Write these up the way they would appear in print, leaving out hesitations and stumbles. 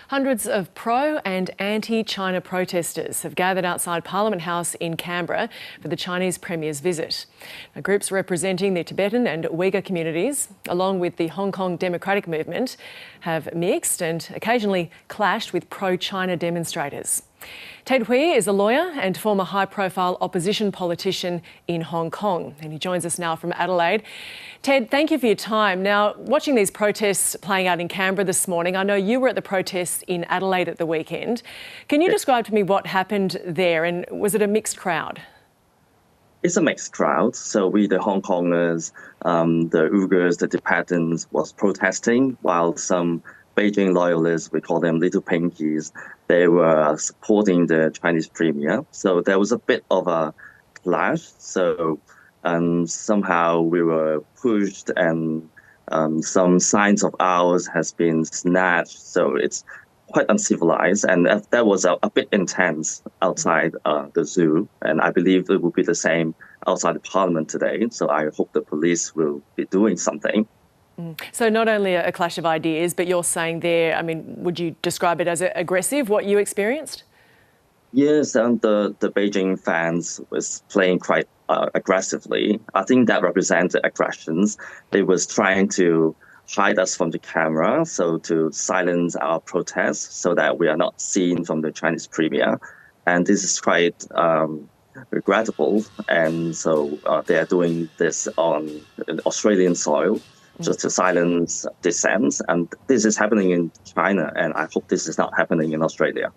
Hundreds of pro- and anti-China protesters have gathered outside Parliament House in Canberra for the Chinese Premier's visit. Now, groups representing the Tibetan and Uyghur communities, along with the Hong Kong Democratic Movement, have mixed and occasionally clashed with pro-China demonstrators. Ted Hui is a lawyer and former high-profile opposition politician in Hong Kong, and he joins us now from Adelaide. Ted, thank you for your time. Now, watching these protests playing out in Canberra this morning, I know you were at the protests in Adelaide at the weekend. Can you describe to me what happened there, and was it a mixed crowd? It's a mixed crowd. So we, the Hong Kongers, the Uyghurs, the Tibetans, was protesting, while some Beijing loyalists, we call them little pinkies, they were supporting the Chinese Premier. So there was a bit of a clash. So somehow we were pushed, and some signs of ours has been snatched. So it's quite uncivilized, and that was a bit intense outside the zoo. And I believe it will be the same outside the Parliament today. So I hope the police will be doing something. So not only a clash of ideas, but you're saying there, I mean, would you describe it as aggressive, what you experienced? Yes, and the Beijing fans was playing quite aggressively. I think that represented aggressions. They was trying to hide us from the camera, so to silence our protests so that we are not seen from the Chinese Premier. And this is quite regrettable. And so they are doing this on Australian soil, just to silence dissent. And this is happening in China, and I hope this is not happening in Australia.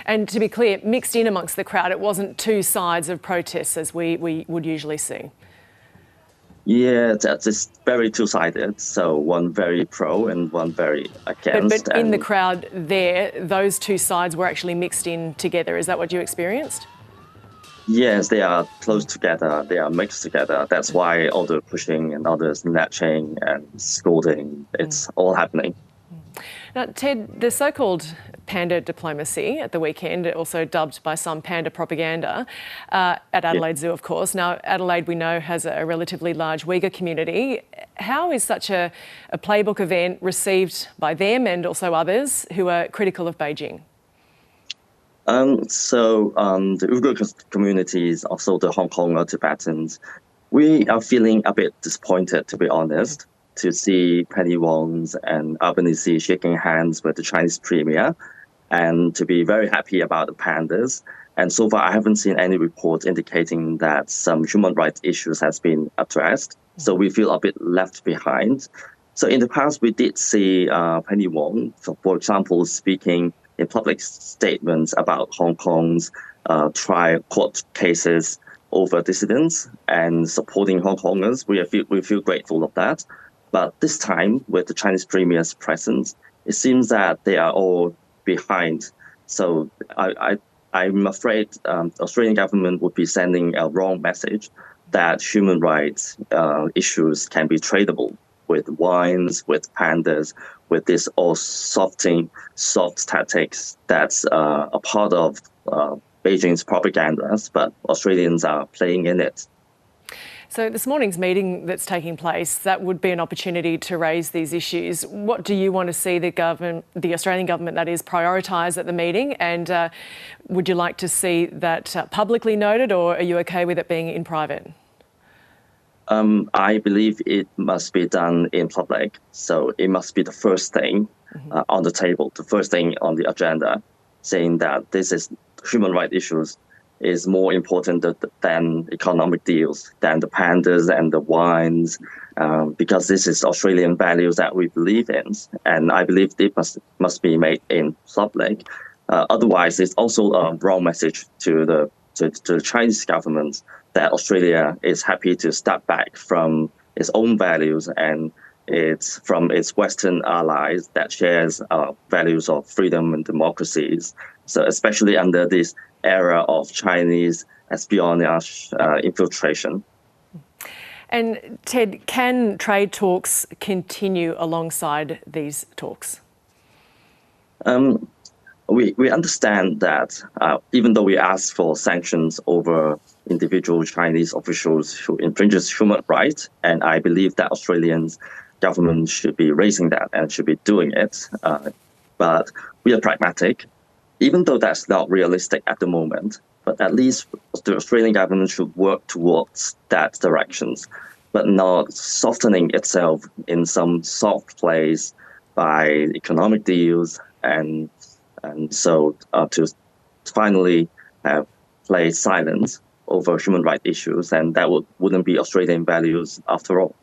And to be clear, mixed in amongst the crowd, it wasn't two sides of protests as we would usually see. Yeah, it's very two-sided. So one very pro and one very against. But in the crowd there, those two sides were actually mixed in together. Is that what you experienced? Yes, they are close together. They are mixed together. That's why all the pushing and all the snatching and scolding, it's all happening. Now, Ted, the so-called panda diplomacy at the weekend, also dubbed by some panda propaganda, at Adelaide Zoo, of course. Now, Adelaide, we know, has a relatively large Uyghur community. How is such a playbook event received by them and also others who are critical of Beijing? The Uyghur communities, also the Hong Kong Tibetans, we are feeling a bit disappointed, to be honest, to see Penny Wong's and Albanese shaking hands with the Chinese Premier, and to be very happy about the pandas. And so far, I haven't seen any report indicating that some human rights issues has been addressed. So we feel a bit left behind. So in the past, we did see Penny Wong, for example, speaking in public statements about Hong Kong's trial court cases over dissidents and supporting Hong Kongers. We feel grateful of that. But this time, with the Chinese Premier's presence, it seems that they are all behind. So I'm afraid the Australian government would be sending a wrong message that human rights issues can be tradable with wines, with pandas, with this all soft tactics that's a part of Beijing's propaganda, but Australians are playing in it. So this morning's meeting that's taking place, that would be an opportunity to raise these issues. What do you want to see the Australian government, that is, prioritise at the meeting? And would you like to see that publicly noted, or are you okay with it being in private? I believe it must be done in public. So it must be the first thing on the table, the first thing on the agenda, saying that this is human rights issues is more important than economic deals, than the pandas and the wines, because this is Australian values that we believe in. And I believe it must be made in public. Otherwise, it's also a wrong message to the Chinese government that Australia is happy to step back from its own values and it's from its Western allies that shares values of freedom and democracies. So especially under this era of Chinese espionage infiltration. And Ted, can trade talks continue alongside these talks? We understand that even though we ask for sanctions over individual Chinese officials who infringes human rights, and I believe that Australian government should be raising that and should be doing it. But we are pragmatic, even though that's not realistic at the moment. But at least the Australian government should work towards that directions, but not softening itself in some soft place by economic deals and so to finally play silence over human rights issues, and that wouldn't be Australian values after all.